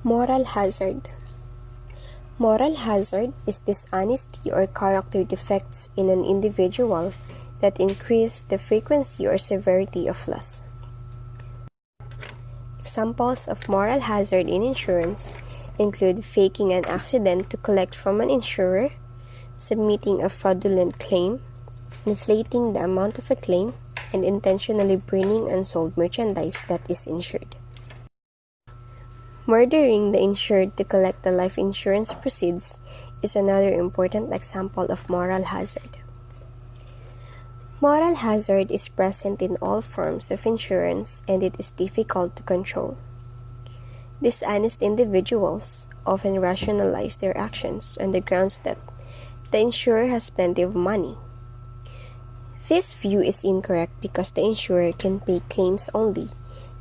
Moral hazard. Moral hazard is dishonesty or character defects in an individual that increase the frequency or severity of loss. Examples of moral hazard in insurance include faking an accident to collect from an insurer, submitting a fraudulent claim, inflating the amount of a claim, and intentionally burning unsold merchandise that is insured. Murdering the insured to collect the life insurance proceeds is another important example of moral hazard. Moral hazard is present in all forms of insurance and it is difficult to control. Dishonest individuals often rationalize their actions on the grounds that the insurer has plenty of money. This view is incorrect because the insurer can pay claims only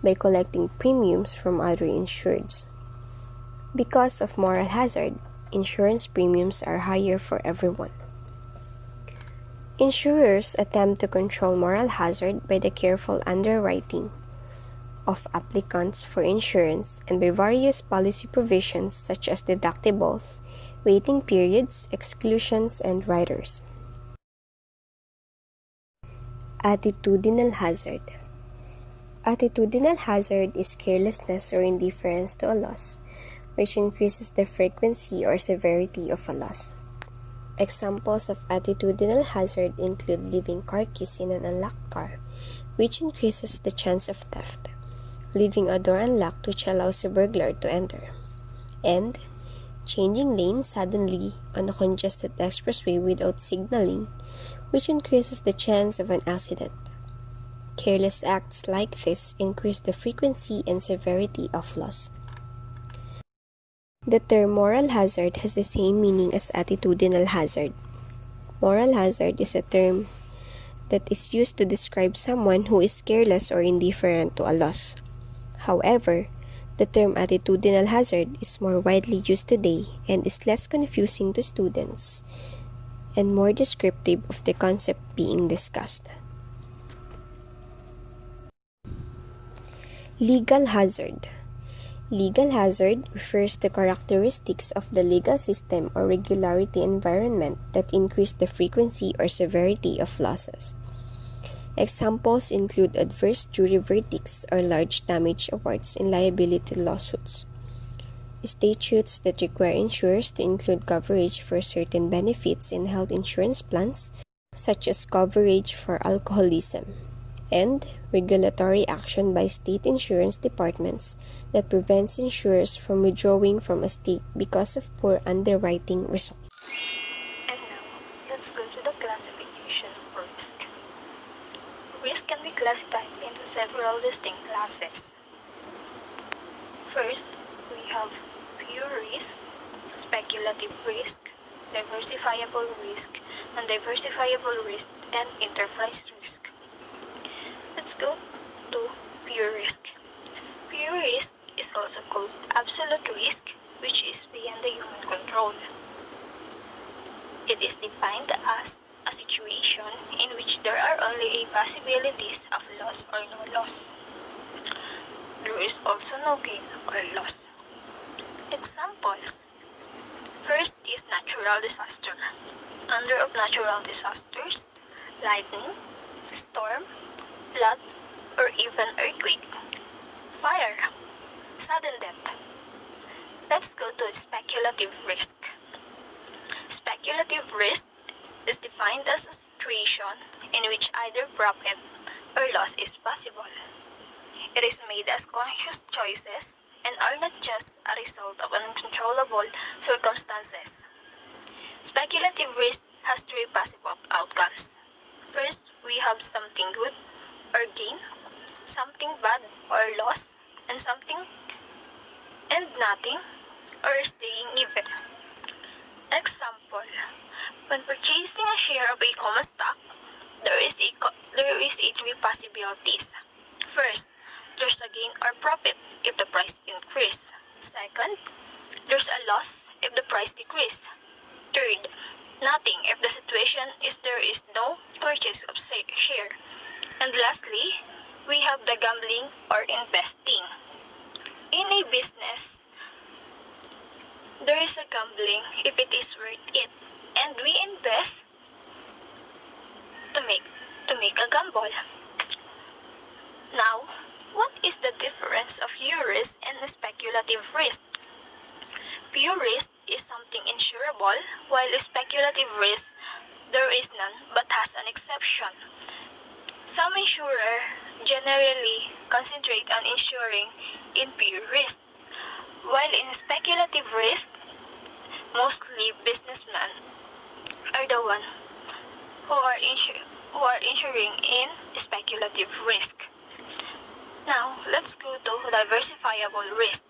by collecting premiums from other insureds. Because of moral hazard, insurance premiums are higher for everyone. Insurers attempt to control moral hazard by the careful underwriting of applicants for insurance and by various policy provisions such as deductibles, waiting periods, exclusions, and riders. Attitudinal hazard. Attitudinal hazard is carelessness or indifference to a loss, which increases the frequency or severity of a loss. Examples of attitudinal hazard include leaving car keys in an unlocked car, which increases the chance of theft, leaving a door unlocked which allows a burglar to enter, and changing lanes suddenly on a congested expressway without signaling, which increases the chance of an accident. Careless acts like this increase the frequency and severity of loss. The term moral hazard has the same meaning as attitudinal hazard. Moral hazard is a term that is used to describe someone who is careless or indifferent to a loss. However, the term attitudinal hazard is more widely used today and is less confusing to students and more descriptive of the concept being discussed. Legal hazard. Legal hazard refers to characteristics of the legal system or regulatory environment that increase the frequency or severity of losses. Examples include adverse jury verdicts or large damage awards in liability lawsuits. Statutes that require insurers to include coverage for certain benefits in health insurance plans, such as coverage for alcoholism, and regulatory action by state insurance departments that prevents insurers from withdrawing from a state because of poor underwriting results. And now, let's go to the classification of risk. Risk can be classified into several distinct classes. First, we have pure risk, speculative risk, diversifiable risk, undiversifiable risk, and enterprise risk. Let's go to pure risk. Pure risk is also called absolute risk, which is beyond the human control. It is defined as a situation in which there are only possibilities of loss or no loss. There is also no gain or loss. Examples. First is natural disaster. Under of natural disasters, lightning, storm, flood, or even earthquake, fire, sudden death. Let's go to speculative risk. Speculative risk is defined as a situation in which either profit or loss is possible. It is made as conscious choices and are not just a result of uncontrollable circumstances. Speculative risk has three possible outcomes. First, we have something good or gain, something bad or loss, and something and nothing or staying even. Example, when purchasing a share of a common stock, there is three possibilities. First, there's a gain or profit if the price increase. Second, there's a loss if the price decrease. Third, nothing if the situation is there is no purchase of share. And lastly, we have the gambling or investing. In a business, there is a gambling if it is worth it, and we invest to make a gamble. Now, what is the difference of pure risk and speculative risk? Pure risk is something insurable, while speculative risk there is none but has an exception. Some insurers generally concentrate on insuring in pure risk, while in speculative risk, mostly businessmen are the one who are insuring in speculative risk. Now, let's go to diversifiable risk.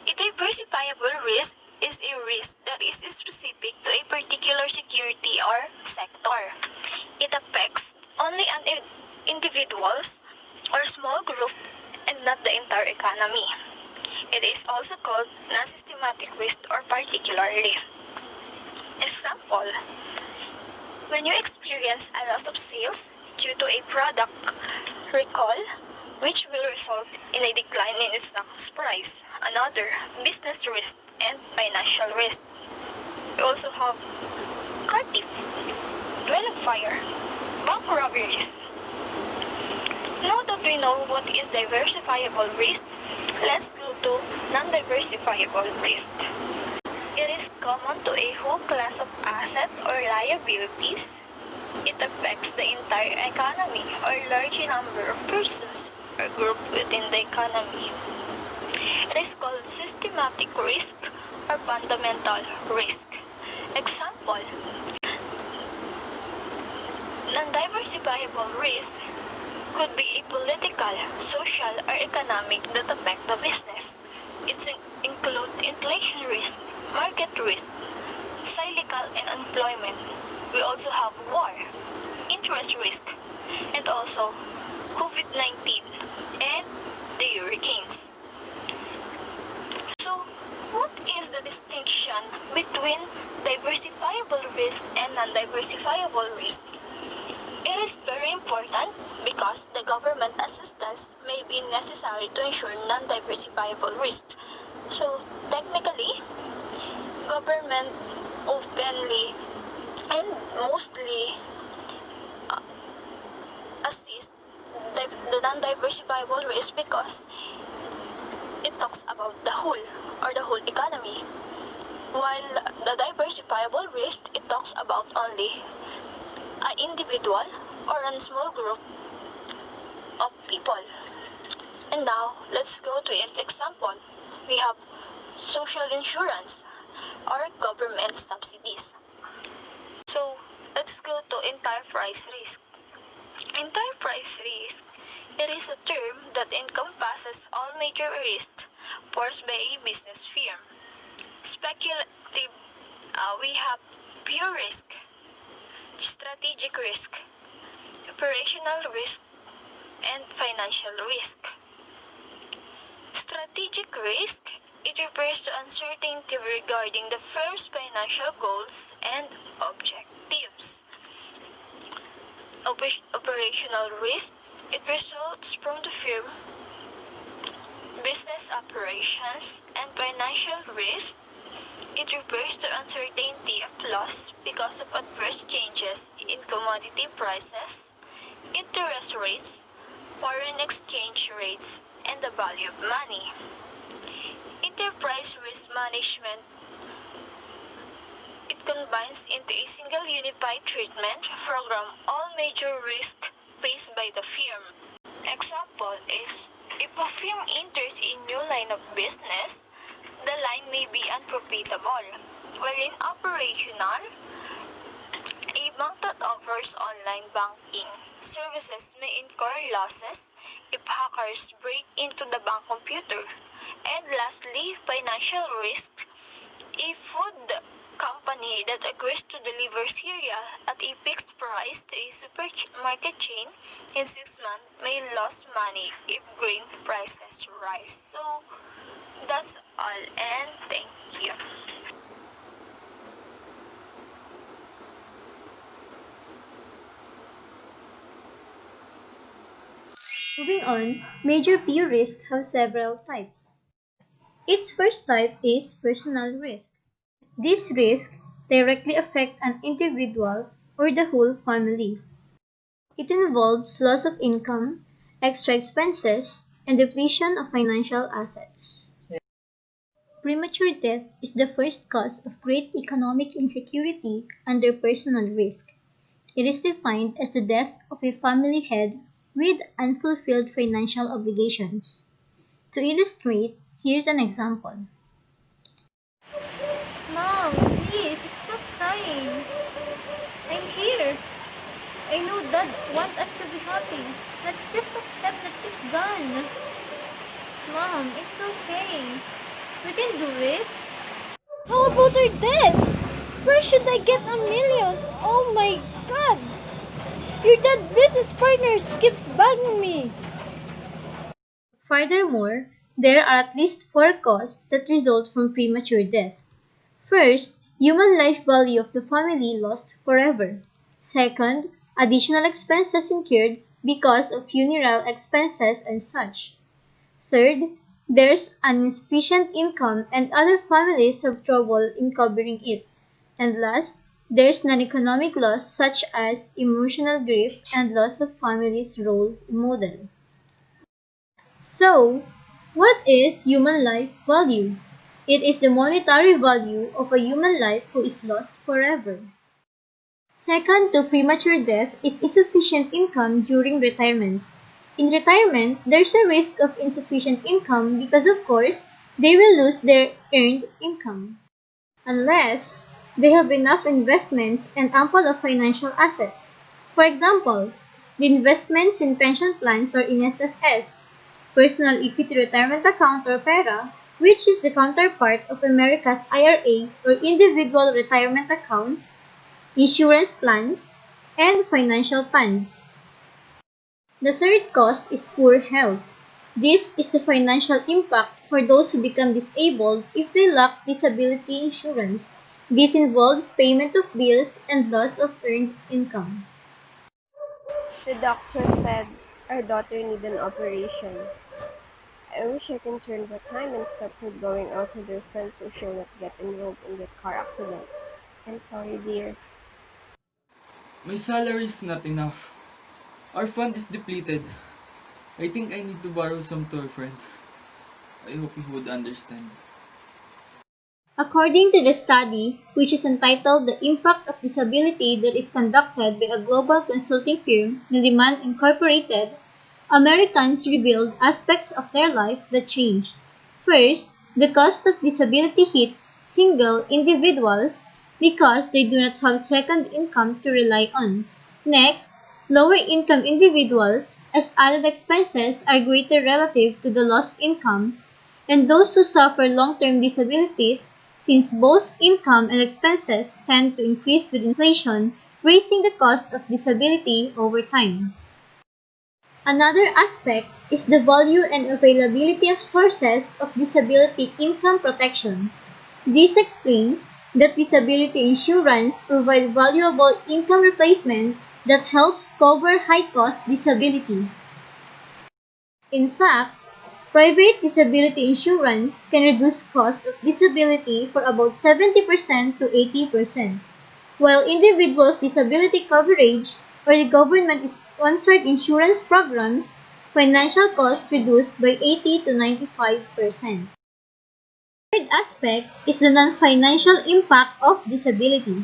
A diversifiable risk is a risk that is specific to a particular security or sector. It affects only an individuals or small group and not the entire economy. It is also called non-systematic risk or particular risk. Example, when you experience a loss of sales due to a product recall, which will result in a decline in its stock price. Another, business risk and financial risk. We also have car thief, dwelling fire, bank robberies. Now that we know what is diversifiable risk, let's go to non-diversifiable risk. It is common to a whole class of assets or liabilities. It affects the entire economy or large number of persons or group within the economy. It is called systematic risk or fundamental risk. Example, non-diversifiable risk could be a political, social, or economic that affect the business. It includes inflation risk, market risk, cyclical and unemployment. We also have war, interest risk, and also COVID-19 and the hurricanes. So, what is the distinction between diversifiable risk and non-diversifiable risk? It is very important because the government assistance may be necessary to ensure non-diversifiable risk. So, technically, government openly and mostly assist the non-diversifiable risk because it talks about the whole or the whole economy. While the diversifiable risk, it talks about only an individual or a small group of people. And now, let's go to its example. We have social insurance or government subsidies. So, let's go to enterprise risk. Enterprise risk, it is a term that encompasses all major risks posed by a business firm. Speculative, we have pure risk, strategic risk, operational risk, and financial risk. Strategic risk, it refers to uncertainty regarding the firm's financial goals and objectives. Operational risk, it results from the firm business operations, and financial risk, it refers to uncertainty of loss because of adverse changes in commodity prices, interest rates, foreign exchange rates, and the value of money. Enterprise risk management, it combines into a single unified treatment program all major risks faced by the firm. Example is, if a firm enters a new line of business, the line may be unprofitable. While in operational, a bank that offers online banking services may incur losses if hackers break into the bank computer. And lastly, financial risk. A food company that agrees to deliver cereal at a fixed price to a supermarket chain in 6 months may lose money if grain prices rise. So, that's all and thank you. Moving on, major pure risk have several types. Its first type is personal risk. These risks directly affect an individual or the whole family. It involves loss of income, extra expenses, and depletion of financial assets. Premature death is the first cause of great economic insecurity under personal risk. It is defined as the death of a family head with unfulfilled financial obligations. To illustrate, here's an example. Mom, please stop crying. I'm here. I know Dad wants us to be happy. Let's just accept that he's gone. Mom, it's okay. We can do this. How about our debts? Where should I get $1 million? Oh my God! Your dad business partners keeps bugging me. Furthermore, there are at least four costs that result from premature death. First, human life value of the family lost forever. Second, additional expenses incurred because of funeral expenses and such. Third, there's insufficient income and other families have trouble in covering it. And last, there's non-economic loss such as emotional grief and loss of family's role model. So, what is human life value? It is the monetary value of a human life who is lost forever. Second to premature death is insufficient income during retirement. In retirement, there's a risk of insufficient income because, of course, they will lose their earned income. Unless they have enough investments and ample of financial assets. For example, the investments in pension plans or in SSS, Personal Equity Retirement Account or PERA, which is the counterpart of America's IRA or Individual Retirement Account, insurance plans, and financial funds. The third cost is poor health. This is the financial impact for those who become disabled if they lack disability insurance. This involves payment of bills and loss of earned income. The doctor said our daughter needs an operation. I wish I can turn back time and stop her going out with her friends so she'll not get involved in that car accident. I'm sorry, dear. My salary is not enough. Our fund is depleted. I think I need to borrow some to a friend. I hope you would understand. According to the study, which is entitled The Impact of Disability that is conducted by a global consulting firm, Demand Incorporated, Americans revealed aspects of their life that changed. First, the cost of disability hits single individuals because they do not have second income to rely on. Next, lower income individuals, as added expenses are greater relative to the lost income, and those who suffer long-term disabilities, since both income and expenses tend to increase with inflation, raising the cost of disability over time. Another aspect is the value and availability of sources of disability income protection. This explains that disability insurance provides valuable income replacement that helps cover high-cost disability. In fact, private disability insurance can reduce cost of disability for about 70% to 80%, while individuals' disability coverage or the government-sponsored insurance programs, financial costs reduced by 80 to 95%. The third aspect is the non-financial impact of disability.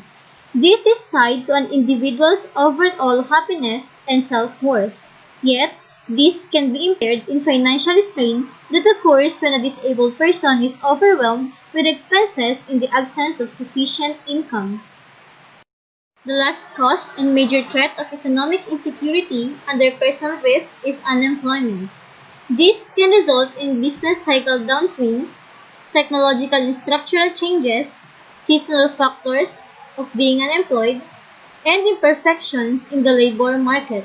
This is tied to an individual's overall happiness and self-worth. Yet, this can be impaired in financial strain that occurs when a disabled person is overwhelmed with expenses in the absence of sufficient income. The last cost and major threat of economic insecurity under personal risk is unemployment. This can result in business cycle downswings, technological and structural changes, seasonal factors of being unemployed, and imperfections in the labor market.